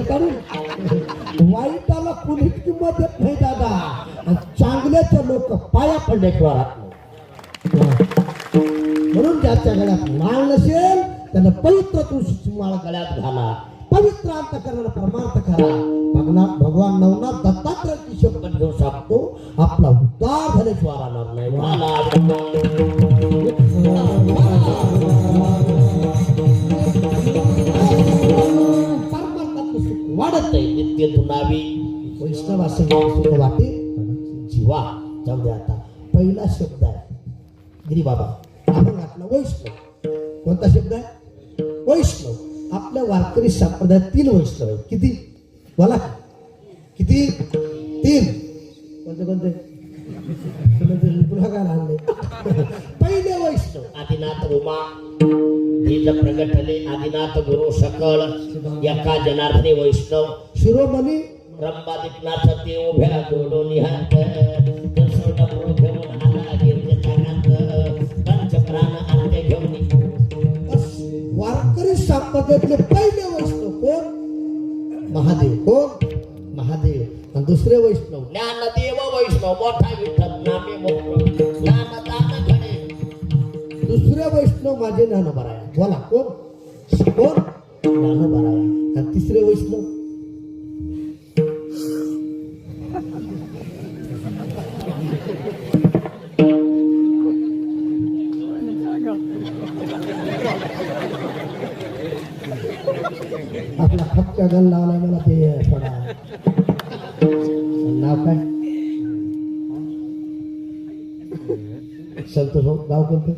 काढून वाईटाला कुणीच किंमत देत नाही दादा, आणि चांगल्याचे लोक पाया पडल्याशिवाय राहत नाही. म्हणून ज्याच्या गळ्यात माळ नसेल त्यानं पवित्र तुळशीची माळ गळ्यात घाला, पवित्र अंतःकरणाला परमार्थ करा. भगवान नवनाथ दत्तात्रयाची शपथ घेऊ शकतो, आपला उद्धार झाल्याशिवाय राहणार नाही. परमार्थाचं सुख वाढत आहे नित्य धुनावी वैष्णव असे सुख वाटे जीवा. जाऊ दे आता. पहिला शब्द आहे गिरी बाबा, आपण आपला वैष्णव. कोणता शब्द आहे? वैष्णव. आपल्या वारकरी संप्रदायात 3 वैष्णव आहेत. किती बोला? किती? 3. कोणते कोणते? पुन्हा काय आणले? पहिले वैष्णव आदिनाथ उमा बीज प्रगटले, आदिनाथ गुरु सकळ एका जनार्दनी वैष्णव शिरोमणी ब्रह्मादिनाथ ते उभ्या जोडून हात पंचप्राण अंत्य घेऊन. वारकरी संप्रदायातले पहिले वैष्णव कोण? महादेव. कोण? महादेव. आणि दुसरे वैष्णव ज्ञानदेव वैष्णव, मोठा विठ्ठल नामे मोठ ज्ञानदान घडे. दुसरे वैष्णव माझे ज्ञानोबराया. बोला कोण? कोण? ज्ञानोबराया. आणि तिसरे वैष्णव आपला खपच्या गण लावलाय मला ते थोडा नाव काय? संतोष गाव कोणतं?